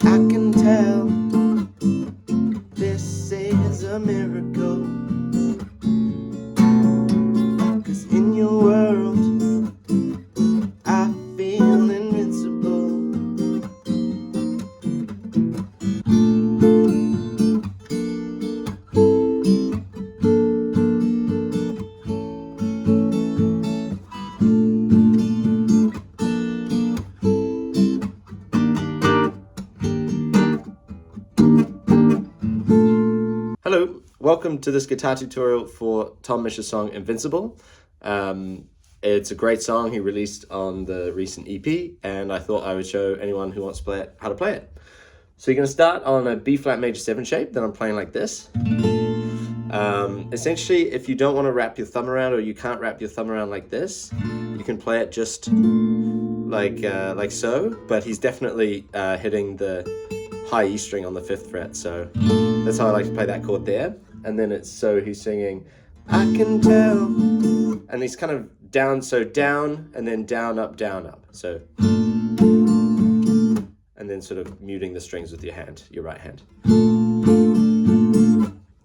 I can tell this is a miracle, 'cause in your world I feel invincible. Hello, welcome to this guitar tutorial for Tom Misch's song Invincible. It's a great song he released on the recent EP, and I thought I would show anyone who wants to play it how to play it. So you're going to start on a B flat major 7 shape that I'm playing like this. Essentially, if you don't want to wrap your thumb around, or you can't wrap your thumb around like this, you can play it just like so, but he's definitely hitting the high E string on the 5th fret, so that's how I like to play that chord there. And then it's, so he's singing, I can tell, and he's kind of down, so down, and then down, up, so, and then sort of muting the strings with your hand, your right hand.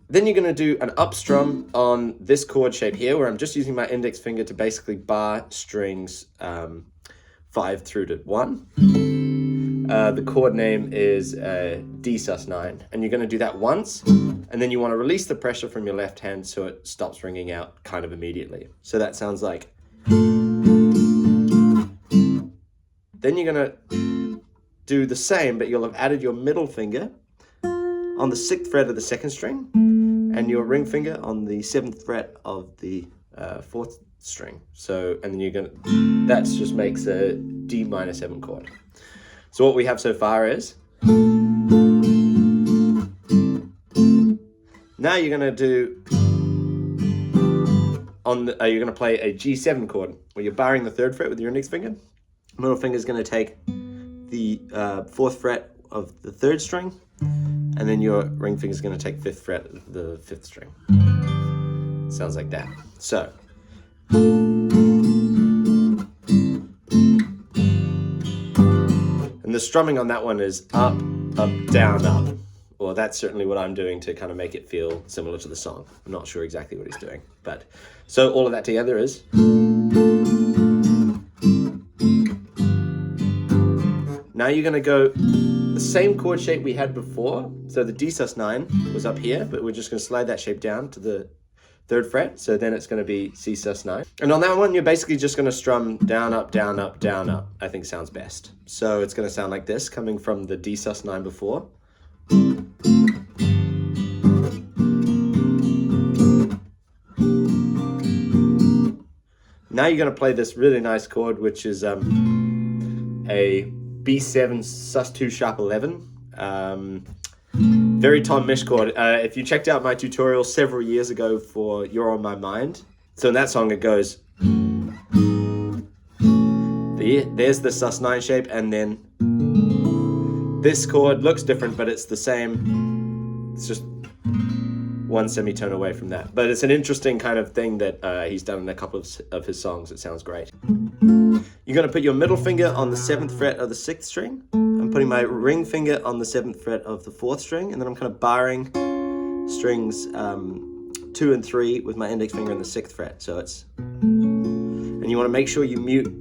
Then you're going to do an up strum on this chord shape here, where I'm just using my index finger to basically bar strings 5 through to 1. The chord name is D sus9, and you're going to do that once, and then you want to release the pressure from your left hand so it stops ringing out kind of immediately. So that sounds like. Then you're going to do the same, but you'll have added your middle finger on the 6th fret of the 2nd string, and your ring finger on the 7th fret of the 4th string. So, and then you're going to, that just makes a D minor 7 chord. So what we have so far is, now you're going to do, you're going to play a G7 chord, where you're barring the 3rd fret with your index finger. Middle finger is going to take the 4th fret of the 3rd string, and then your ring finger is going to take 5th fret of the 5th string. Sounds like that. So. And the strumming on that one is up, up, down, up. Well, that's certainly what I'm doing to kind of make it feel similar to the song. I'm not sure exactly what he's doing, but so all of that together is. Now you're going to go the same chord shape we had before. So the D sus9 was up here, but we're just going to slide that shape down to the 3rd fret. So then it's going to be C sus9. And on that one, you're basically just going to strum down, up, down, up, down, up. I think sounds best. So it's going to sound like this, coming from the D sus9 before. Now you're going to play this really nice chord, which is a B7 sus2 sharp 11. Very Tom Misch chord. If you checked out my tutorial several years ago for You're On My Mind, so in that song it goes, there's the sus9 shape, and then this chord looks different, but it's the same. It's just one semitone away from that. But it's an interesting kind of thing that he's done in a couple of his songs. It sounds great. You're going to put your middle finger on the 7th fret of the 6th string. I'm putting my ring finger on the 7th fret of the 4th string, and then I'm kind of barring strings 2 and 3 with my index finger on the 6th fret. So it's, and you want to make sure you mute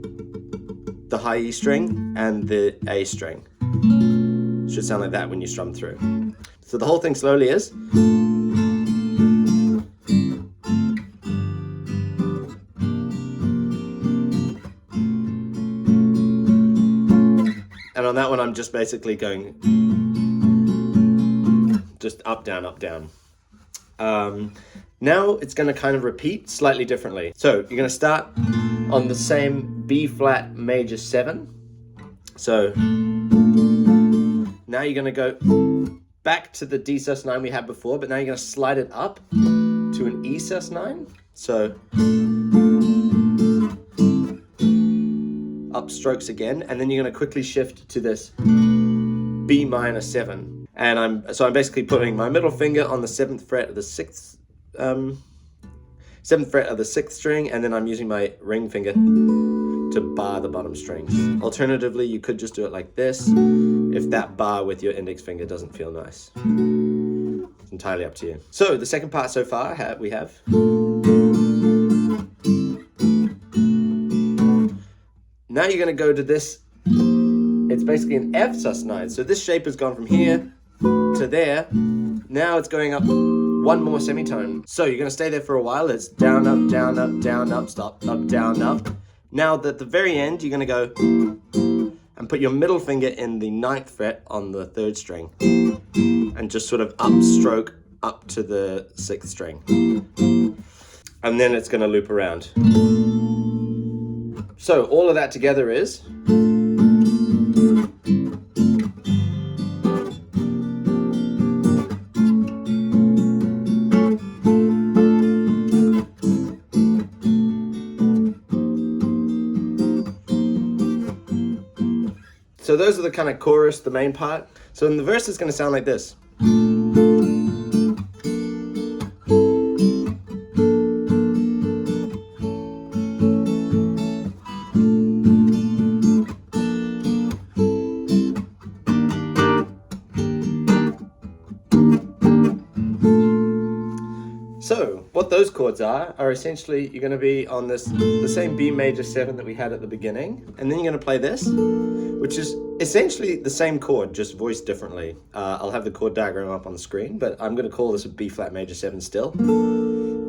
the high E string and the A string. It should sound like that when you strum through. So the whole thing slowly is. And on that one, I'm just basically going just up, down, up, down. Now it's going to kind of repeat slightly differently. So you're going to start on the same B flat major 7. So now you're going to go back to the D sus9 we had before, but now you're going to slide it up to an E sus9. So up strokes again, and then you're going to quickly shift to this B minor 7. And I'm basically putting my middle finger on the 7th fret of the 6th 7th fret of the 6th string, and then I'm using my ring finger to bar the bottom strings. Alternatively, you could just do it like this if that bar with your index finger doesn't feel nice. It's entirely up to you. So the second part so far we have. Now you're going to go to this. It's basically an F sus9. So this shape has gone from here to there. Now it's going up one more semitone. So you're going to stay there for a while. It's down, up, down, up, down, up, stop, up, down, up. Now at the very end, you're going to go and put your middle finger in the 9th fret on the 3rd string and just sort of upstroke up to the 6th string. And then it's going to loop around. So all of that together is. So those are the kind of chorus, the main part. So in the verse it's going to sound like this. So what those chords are essentially, you're going to be on the same B major 7 that we had at the beginning, and then you're going to play this, which is essentially the same chord, just voiced differently. I'll have the chord diagram up on the screen, but I'm going to call this a B flat major 7 still.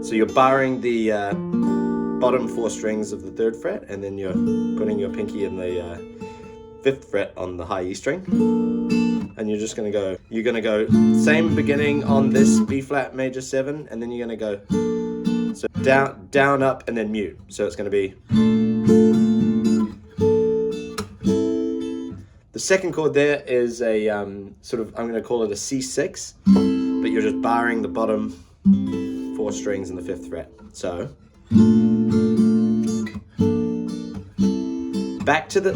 So you're barring the bottom 4 strings of the 3rd fret, and then you're putting your pinky in the 5th fret on the high E string. And you're just going to go, same beginning on this B flat major 7, and then you're going to go, so down, up, and then mute. So it's going to be. The second chord there is a sort of, I'm going to call it a C6, but you're just barring the bottom 4 strings in the 5th fret. So back to the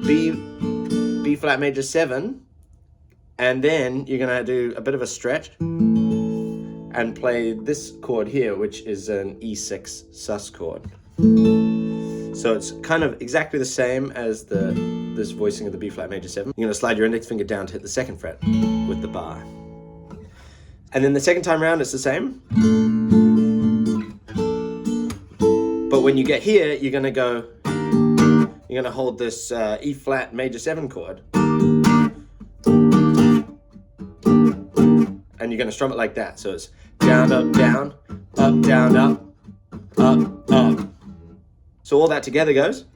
B flat major 7, and then you're going to do a bit of a stretch and play this chord here, which is an E6 sus chord. So it's kind of exactly the same as this voicing of the B flat major 7. You're going to slide your index finger down to hit the 2nd fret with the bar. And then the second time around it's the same. But when you get here, you're going to hold this E flat major 7 chord. And you're going to strum it like that. So it's down, up, down, up, down, up, up, up. So all that together goes.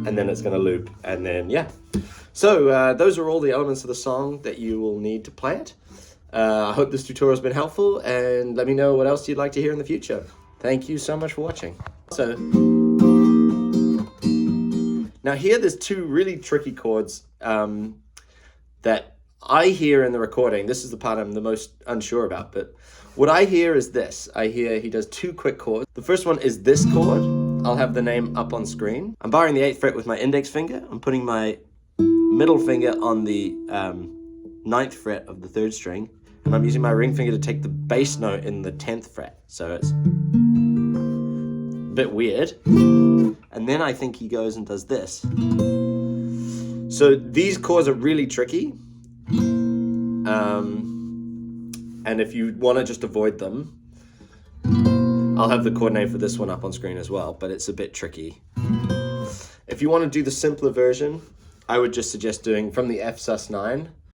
And then it's going to loop, and then yeah. So those are all the elements of the song that you will need to play it. I hope this tutorial has been helpful, and let me know what else you'd like to hear in the future. Thank you so much for watching. So now here there's 2 really tricky chords that I hear in the recording. This is the part I'm the most unsure about, but what I hear is this. I hear he does 2 quick chords. The first one is this chord. I'll have the name up on screen. I'm barring the 8th fret with my index finger. I'm putting my middle finger on the 9th fret of the 3rd string, and I'm using my ring finger to take the bass note in the 10th fret. So it's a bit weird. And then I think he goes and does this. So these chords are really tricky. And if you want to just avoid them, I'll have the chord name for this one up on screen as well, but it's a bit tricky. If you want to do the simpler version, I would just suggest doing from the F sus9